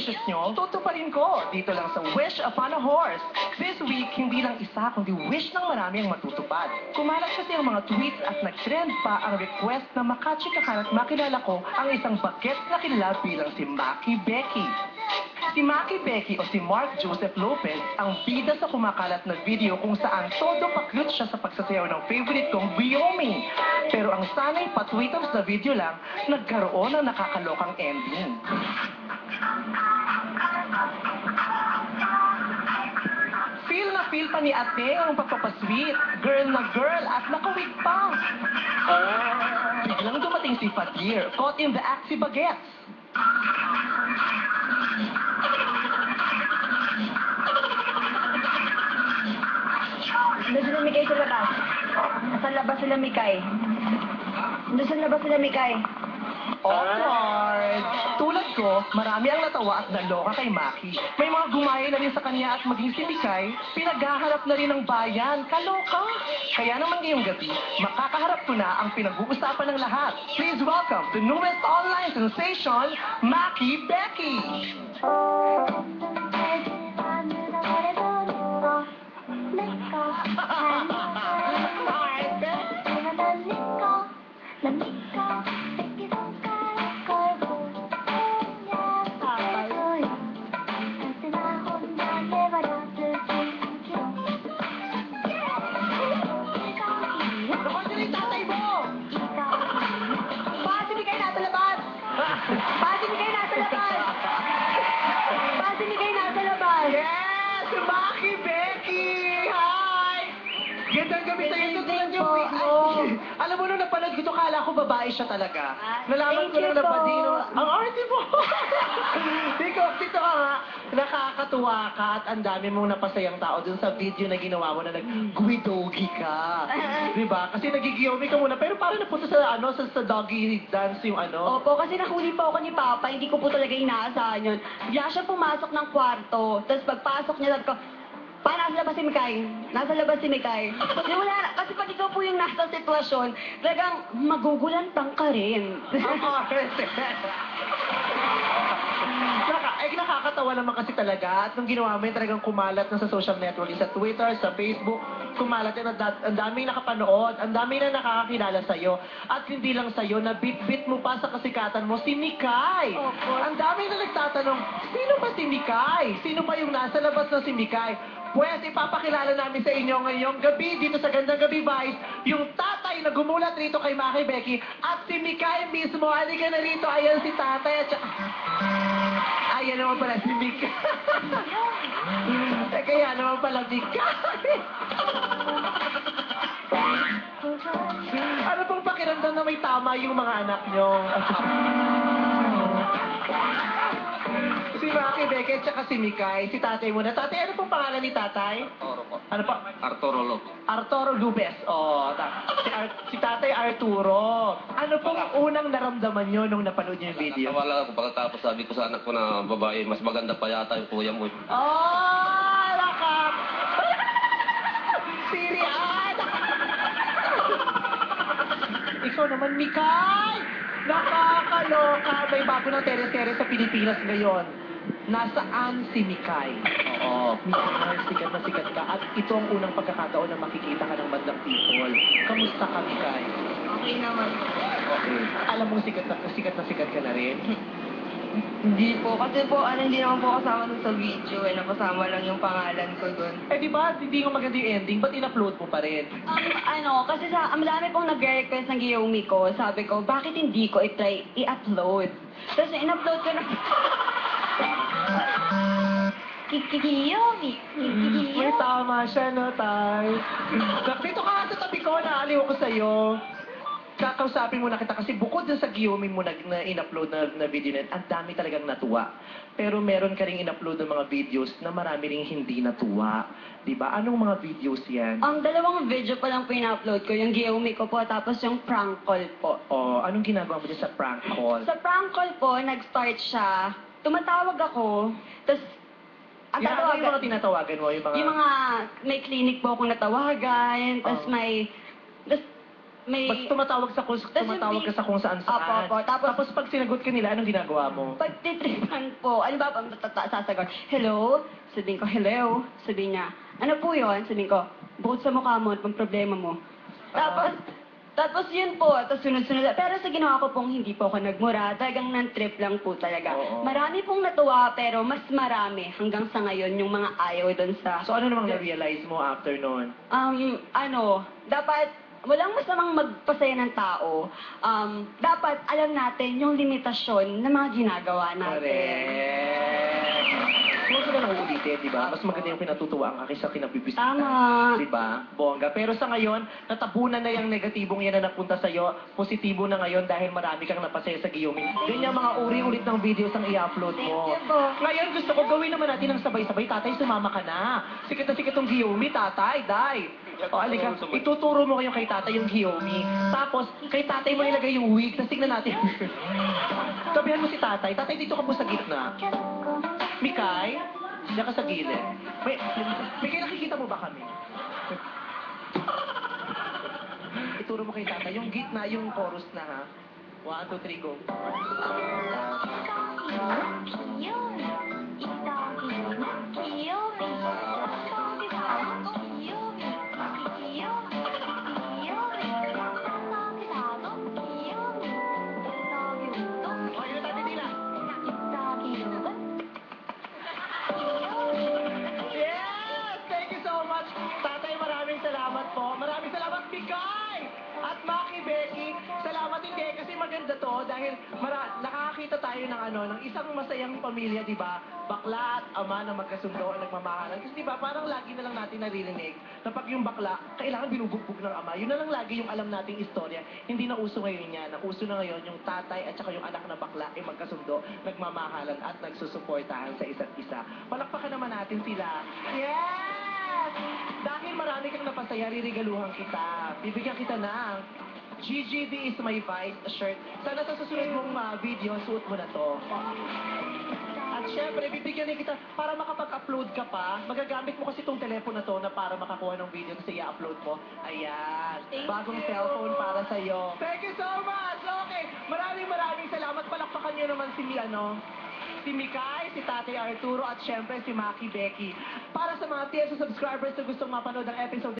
wishes nyo, tutuparin ko dito lang sa Wish Upon a Horse. This week, hindi lang isa, kundi wish ng marami ang matutupad. Kumalat kasi ang mga tweets at nag-trend pa ang request na makachikahan at makilala ko ang isang bagets na kilala bilang si Maki Becky. Si Maki Becky o si Mark Joseph Lopez ang bida sa kumakalat na video kung saan todo pa-cute siya sa pagsasayaw ng favorite kong Wyoming. Pero ang sanay pa-tweeters na video lang, nagkaroon ng nakakalokang ending. Feel pa ni ate ang pagpapasweet. Girl na girl at nakawig pa. Biglang dumating si Fatir, caught in the act si Bagets. Doon sila Mikay sa labas. Sa labas sila Mikay. Doon sa labas sila Mikay. Awkward! Tulad ko, marami ang natawa at naloka kay Maki. May mga gumaya na rin sa kanya at maging si Mikay, pinaghaharap na rin ng bayan. Kaloka! Kaya naman ngayong gabi, makakaharap ko na ang pinag-uusapan ng lahat. Please welcome the newest online sensation, Maki Becky! Yes! Maki Becky! Hi! Gandang gabi sa'yo. Tutulad yung wig mo. Alam mo, nung napanood ko ito, kala ko babae siya talaga. Nalaman ko lang na badino. Ang arte mo! Dito ka nga, nakakatuwa ka at ang dami mong napasayang tao dun sa video na ginawa mo na nag-guidogi ka. Diba? Kasi nagigiyomi ka muna, pero parang napunta sa doggy dance yung ano. Opo, kasi nakuli po ako ni Papa, hindi ko po talaga inaasahan yun. Bigla siya pumasok ng kwarto, tapos pagpasok niya, sabi ko, pa, nasa labas si Mikay. Nasa labas si Mikay. Kasi wala, kasi pag ikaw po yung nasa sitwasyon, talagang magugulantang ka rin. Ang arte. Nakakatawa naman kasi talaga. At nung ginawa mo yun, talagang kumalat na sa social network, sa Twitter, sa Facebook, kumalat yan. Ang daming nakapanood, ang daming na nakakakilala sa'yo. At hindi lang sa'yo, na bit-bit mo pa sa kasikatan mo, si Mikay. Opo. Ang daming na nagtatanong, sino ba si Mikay? Sino ba yung nasa labas na si Mikay? Pues, ipapakilala namin sa inyo ngayong gabi, dito sa Gandang Gabi Vice, yung tatay na gumulat rito kay Maki Becky, at si Mikay mismo. Halika na rito, ayan si tatay. At ayan naman pala si Mikay. Kaya naman pala Mikay. Ano pong pakiramdam na may tama yung mga anak nyo? Si Maki Becky at saka si Mikay, si tatay muna. Tatay, ano pong pangalan ni tatay? Arturo po. Ano pa? Arturo Lopez. Arturo Lubes. Oh, si tatay Arturo. Ano pong unang naramdaman nyo nung napanood nyo yung video? Nakawala ako pagkatapos sabi ko sa anak ko na babae, mas maganda pa yata yung kuya mo. Oh, lakap! Sirian! Ikaw naman, Mikay! Nakakaloka! May bago ng teres-teres sa Pilipinas ngayon. Nasaan si Mikay? Oo, Mikay, sikat na sikat ka. At ito ang unang pagkakataon na makikita ka ng bandang people. Kamusta ka, Mikay? Okay naman. Okay. Alam mong sikat na sikat ka na rin? Hindi po, kasi po, hindi naman po kasama dun sa video, napasama lang yung pangalan ko dun. Eh, di ba, hindi nga maganda yung ending, ba't in-upload mo pa rin? Kasi ang dami pong nag-request ng Guillaume ko, sabi ko, bakit hindi ko i-try i-upload? Tapos in-upload ko na... Guillaume! May tama siya, no, tay? Dito ka sa tabi ko, naaliw ko sa'yo. Kakausapin mo na kita kasi bukod dun sa Guillaume mo na in-upload na video na ang dami talagang natuwa. Pero meron ka rin in-upload ng mga videos na marami rin hindi natuwa. Diba? Anong mga videos yan? Ang dalawang video pa lang po in-upload ko, yung Guillaume ko po, tapos yung prank call po. Oh, anong ginagawa mo dyan sa prank call? Sa prank call po, nag-start siya, tumatawag ako, tapos ang Yung tatawagan... mga tinatawagan mo? Yung mga... may clinic po akong natawagan, tapos Oh. may... Tas, may... Mas tumatawag tumatawag ka sa kung saan saan. Opo. Tapos pag sinagot ka nila, anong ginagawa mo? Pagtitripan po, ano ba, sasagot, hello? Sabihin ko, hello? Sabihin niya, ano po yun? Sabihin ko, bukod sa mukha mo, ang problema mo. Tapos yun po, tapos sunod-sunod. Pero sa ginawa ko pong hindi po ako nagmura, talagang nan-trip lang po talaga. Oo. Marami pong natuwa, pero mas marami hanggang sa ngayon yung mga ayaw doon sa... So ano namang na-realize mo after noon? Dapat walang masamang magpasaya ng tao. Dapat alam natin yung limitasyon ng mga ginagawa natin. Correct. Huwag ka na lang uulitin, di ba? Mas maganda yung pinatutuwaan ka kaysa kinabibisita. Tama. Di ba? Bongga. Pero sa ngayon, natabunan na yung negatibong yan na napunta sa'yo. Positibo na ngayon dahil marami kang napasaya sa Giyumi. Ganyan mga uri-ulit ng videos ang i-upload mo. Thank you po. Ngayon, gusto ko gawin naman natin ng sabay-sabay. Tatay, sumama ka na. Sikat na sikat yung Giyumi, tatay, day. O, alika, ituturo mo kayo kay tatay yung Giyumi. Tapos, kay tatay mo ilagay yung wig. Tapos tignan natin. Sabihan mo si tatay. Tatay, dito ka po sa gitna. Mikay, diyan ka sa gilid. Mikay, nakikita mo ba kami? Ituro mo kay tatay. Yung gitna, yung chorus na ha. 1, 2, 3, go. O, yun na tayo, Tila. Yes! Thank you so much. Tatay, maraming salamat po. Maraming salamat, Mikay! At Maki, Becky, salamat hindi kasi maganda to dahil nakakakita tayo ng isang masayang pamilya, di ba? Bakla at ama na magkasundo at nagmamahalan. Kasi di ba, parang lagi na lang natin naririnig na pag yung bakla, kailangan binubugbog ng ama. Yun na lang lagi yung alam nating istorya. Hindi na uso ngayon yan. Ang uso na ngayon, yung tatay at saka yung anak na bakla ay magkasundo, nagmamahalan at nagsusuportahan sa isa't isa. Palakpakan naman natin sila. Yes! Dahil marami kang napasaya, ririgaluhan kita. Bibigyan kita ng GGD is my vice shirt. Sana sa susunod mong video, suot mo na to. At syempre, bibigyan din kita para makapag-upload ka pa. Magagamit mo kasi itong telepono na to na para makakuha ng video kasi i-upload mo. Ayan. Bagong cellphone para sa'yo. Thank you so much! Okay. Maraming salamat. Palakpakan nyo naman si Mikay, si Tatay Arturo, at syempre si Maki Becky. Para sa mga TSO subscribers na gustong mapanood ang episode